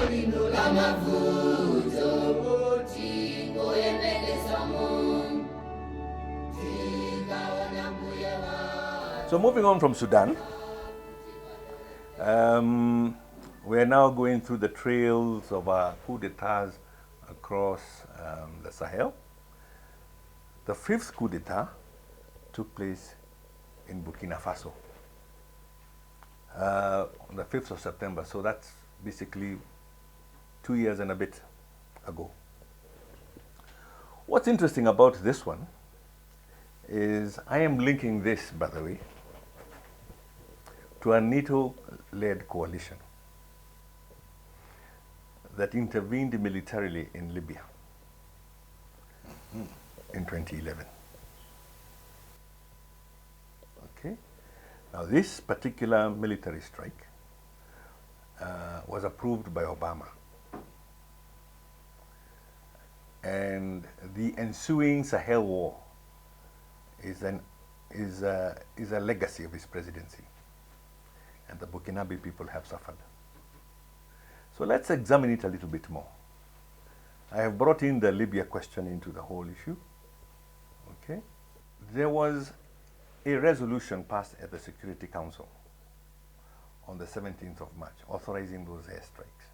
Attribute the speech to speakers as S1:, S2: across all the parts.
S1: So moving on from Sudan, we're now going through the trails of coup d'etats across the Sahel. The fifth coup d'etat took place in Burkina Faso on the 5th of September. So that's basically 2 years and a bit ago. What's interesting about this one is I am linking this, by the way, to a NATO-led coalition that intervened militarily in Libya in 2011. Okay. Now this particular military strike was approved by Obama. And the ensuing Sahel war is a legacy of his presidency. And the Burkinabe people have suffered. So let's examine it a little bit more. I have brought in the Libya question into the whole issue. Okay. There was a resolution passed at the Security Council on the 17th of March authorizing those airstrikes.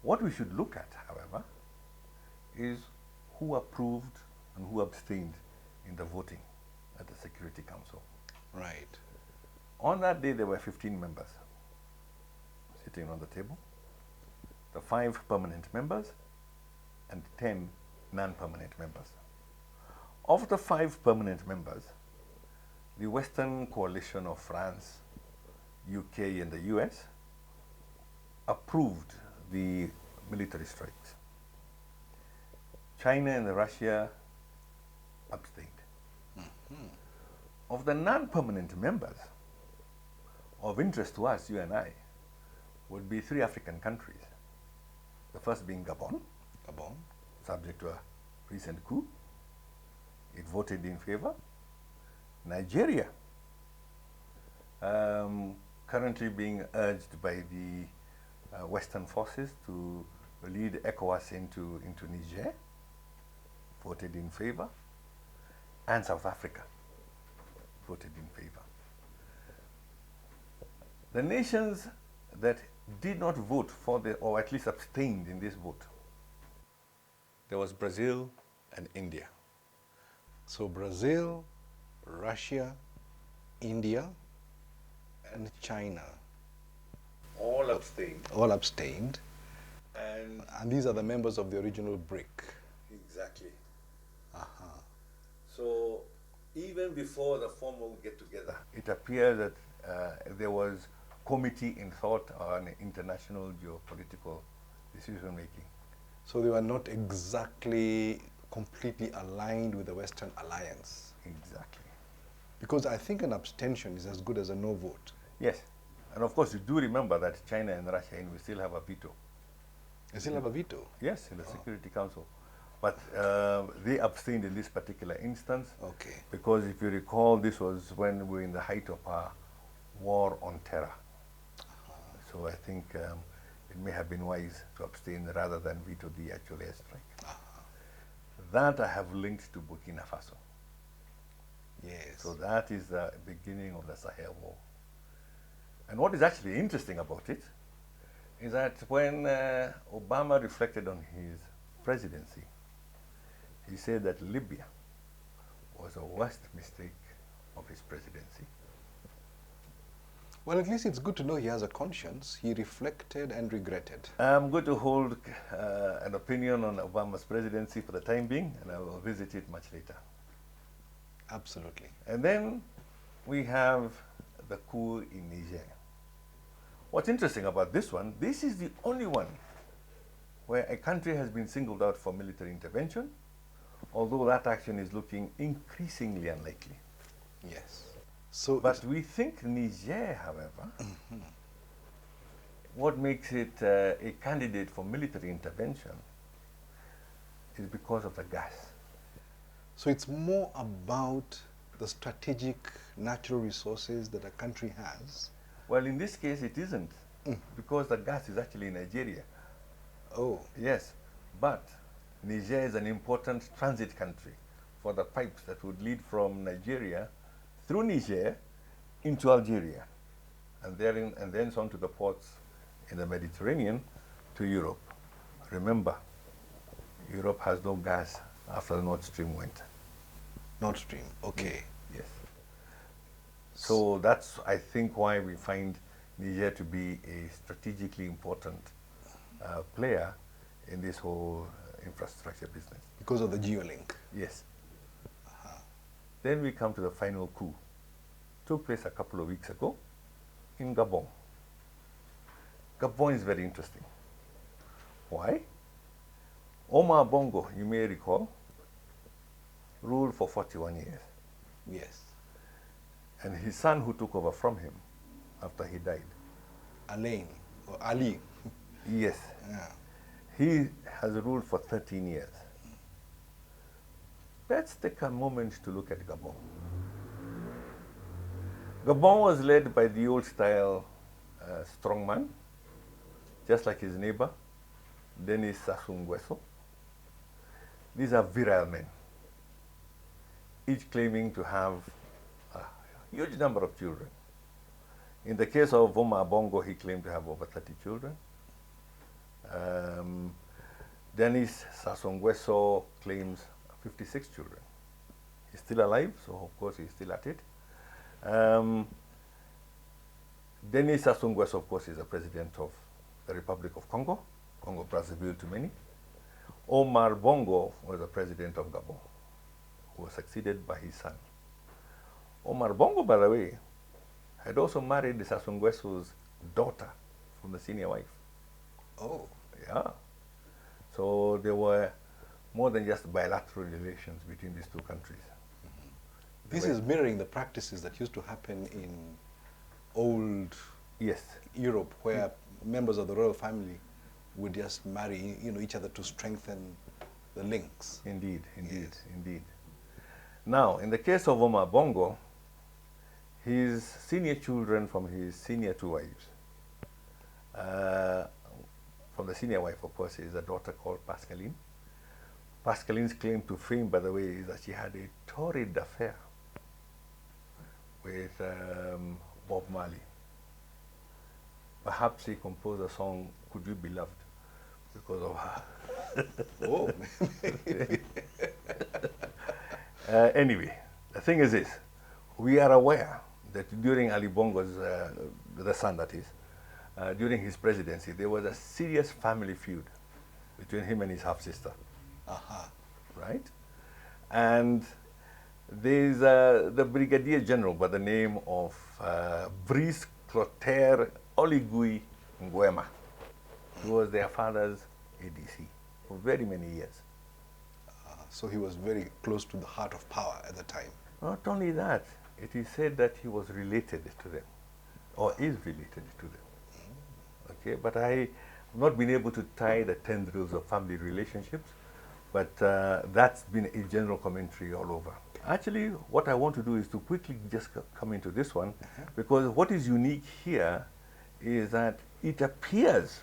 S1: What we should look at, however, is who approved and who abstained in the voting at the Security Council.
S2: Right.
S1: On that day, there were 15 members sitting on the table, the 5 permanent members and 10 non-permanent members. Of the 5 permanent members, the Western coalition of France, UK and the US approved the military strikes. China and Russia abstained. Of the non-permanent members, of interest to us, you and I, would be 3 African countries. The first being Gabon, subject to a recent coup. It voted in favor. Nigeria, currently being urged by the Western forces to lead ECOWAS into Niger, voted in favor. And South Africa voted in favor. The nations that did not vote for or at least abstained in this vote, there was Brazil and India.
S2: So Brazil, Russia, India, and China.
S1: All abstained.
S2: All abstained.
S1: And
S2: these are the members of the original BRIC.
S1: Exactly. So even before the formal get-together, it appeared that there was committee in thought on international geopolitical decision-making.
S2: So they were not exactly completely aligned with the Western alliance.
S1: Exactly.
S2: Because I think an abstention is as good as a no vote.
S1: Yes. And of course, you do remember that China and Russia we still have a veto.
S2: They still have a veto?
S1: Yes, in the Security Council. But they abstained in this particular instance.
S2: Okay.
S1: Because if you recall, this was when we were in the height of our war on terror. So I think it may have been wise to abstain rather than veto the actual airstrike. That I have linked to Burkina Faso.
S2: Yes.
S1: So that is the beginning of the Sahel war. And what is actually interesting about it is that when Obama reflected on his presidency, he said that Libya was the worst mistake of his presidency.
S2: Well, at least it's good to know he has a conscience. He reflected and regretted.
S1: I'm going to hold an opinion on Obama's presidency for the time being, and I will visit it much later.
S2: Absolutely.
S1: And then we have the coup in Niger. What's interesting about this one, this is the only one where a country has been singled out for military intervention, although that action is looking increasingly unlikely.
S2: Yes. So,
S1: but we think Niger, however, what makes it a candidate for military intervention is because of the gas.
S2: So it's more about the strategic natural resources that a country has?
S1: Well, in this case, it isn't. because the gas is actually in Nigeria.
S2: Oh,
S1: Yes, but Niger is an important transit country for the pipes that would lead from Nigeria through Niger into Algeria, and then on to the ports in the Mediterranean to Europe. Remember, Europe has no gas after the Nord Stream went.
S2: Nord Stream. Okay.
S1: Yes. So that's, I think, why we find Niger to be a strategically important player in this whole infrastructure business.
S2: Because of the geolink.
S1: Yes. Then we come to the final coup. Took place a couple of weeks ago in Gabon. Gabon is very interesting. Why? Omar Bongo, you may recall, ruled for 41 years.
S2: Yes.
S1: And his son who took over from him after he died.
S2: Alain, or Ali.
S1: Yes.
S2: Yeah.
S1: He has ruled for 13 years. Let's take a moment to look at Gabon. Gabon was led by the old-style strongman, just like his neighbor, Denis Sassou Nguesso. These are virile men, each claiming to have a huge number of children. In the case of Omar Bongo, he claimed to have over 30 children. Denis Sassou Nguesso claims 56 children. He's still alive, so of course he's still at it. Denis Sassou Nguesso, of course, is the president of the Republic of Congo, Congo-Brazzaville to many. Omar Bongo was the president of Gabon, who was succeeded by his son. Omar Bongo, by the way, had also married Sassou Nguesso's daughter from the senior wife.
S2: Oh.
S1: Yeah. So there were more than just bilateral relations between these two countries.
S2: This is mirroring the practices that used to happen in old
S1: Yes.
S2: Europe, where members of the royal family would just marry, each other to strengthen the links.
S1: Indeed, indeed,
S2: Yes.
S1: indeed. Now, in the case of Omar Bongo, his senior children from his senior two wives, from the senior wife, of course, is a daughter called Pascaline. Pascaline's claim to fame, by the way, is that she had a torrid affair with Bob Marley. Perhaps he composed a song, Could You Be Loved, because of her.
S2: Oh.
S1: Anyway, the thing is this, we are aware that during Ali Bongo's, the son that is, during his presidency, there was a serious family feud between him and his half-sister. Right? And there's the brigadier general by the name of Brice Clotaire Oligui Nguema, who was their father's ADC for very many years.
S2: So he was very close to the heart of power at the time.
S1: Not only that, it is said that he was related to them, or is related to them. Okay, but I have not been able to tie the tendrils of family relationships, but that's been a general commentary all over. Actually, what I want to do is to quickly just come into this one, because what is unique here is that it appears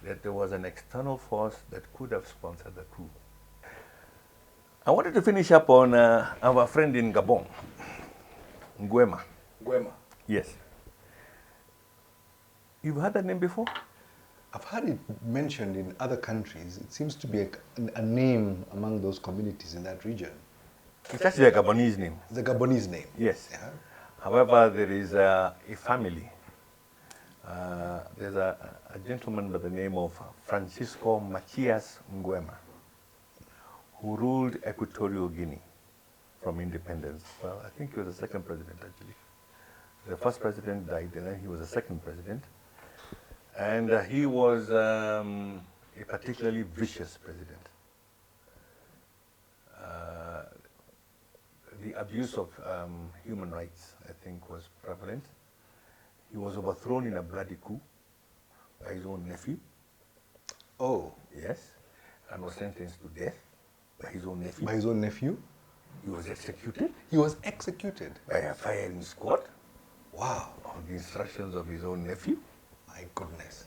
S1: that there was an external force that could have sponsored the coup. I wanted to finish up on our friend in Gabon, Nguema.
S2: Nguema.
S1: Yes. You've heard that name before?
S2: I've heard it mentioned in other countries. It seems to be a name among those communities in that region.
S1: It's actually a Gabonese name.
S2: It's a Gabonese name.
S1: Yes.
S2: Yeah.
S1: However, there is a family. There's a gentleman by the name of Francisco Macias Nguema, who ruled Equatorial Guinea from independence. Well, I think he was the second president, actually. The first president died, and then he was the second president. And he was a particularly vicious president. The abuse of human rights, I think, was prevalent. He was overthrown in a bloody coup by his own nephew.
S2: Oh.
S1: Yes, and was sentenced to death by his own nephew.
S2: By his own nephew?
S1: He was executed
S2: He was executed.
S1: by a firing squad.
S2: Wow.
S1: on the instructions of his own nephew.
S2: My goodness.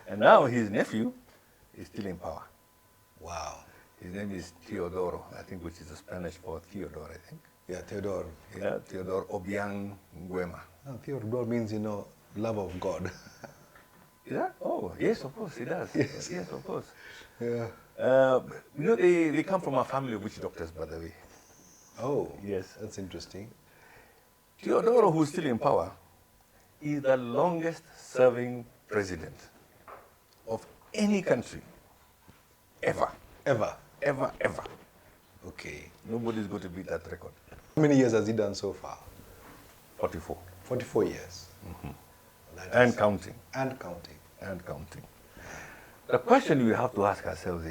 S1: And now his nephew is still in power.
S2: Wow.
S1: His name is Teodoro, I think, which is the Spanish for Theodore, I think.
S2: Yeah, Theodore.
S1: Yeah, Theodore Obiang Nguema.
S2: Oh, Theodore means, love of God.
S1: Is that? Oh, yes, of course, it does.
S2: Yes.
S1: Yes, of course.
S2: Yeah.
S1: They come from a family of witch doctors, by the way.
S2: Oh,
S1: Yes.
S2: that's interesting.
S1: Teodoro, who's still in power, is the longest serving president of any country ever.
S2: Ever.
S1: Ever, ever.
S2: Okay.
S1: Nobody's going to beat that record.
S2: How many years has he done so far?
S1: 44.
S2: 44 years. That
S1: And
S2: is-
S1: counting.
S2: And counting.
S1: And counting. The question we have to ask ourselves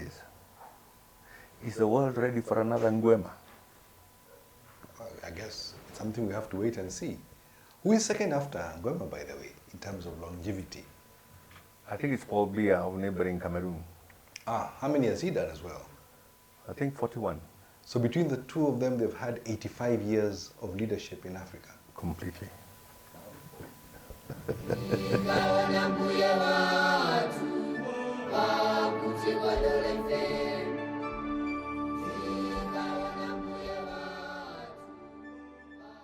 S1: is the world ready for another Nguema?
S2: I guess it's something we have to wait and see. Who is second after Ngwema, by the way, in terms of longevity?
S1: I think it's Paul Biya of neighboring Cameroon.
S2: How many has he done as well?
S1: I think 41.
S2: So between the two of them, they've had 85 years of leadership in Africa.
S1: Completely.
S3: Ikawa na mbuya watu, wakuti kwa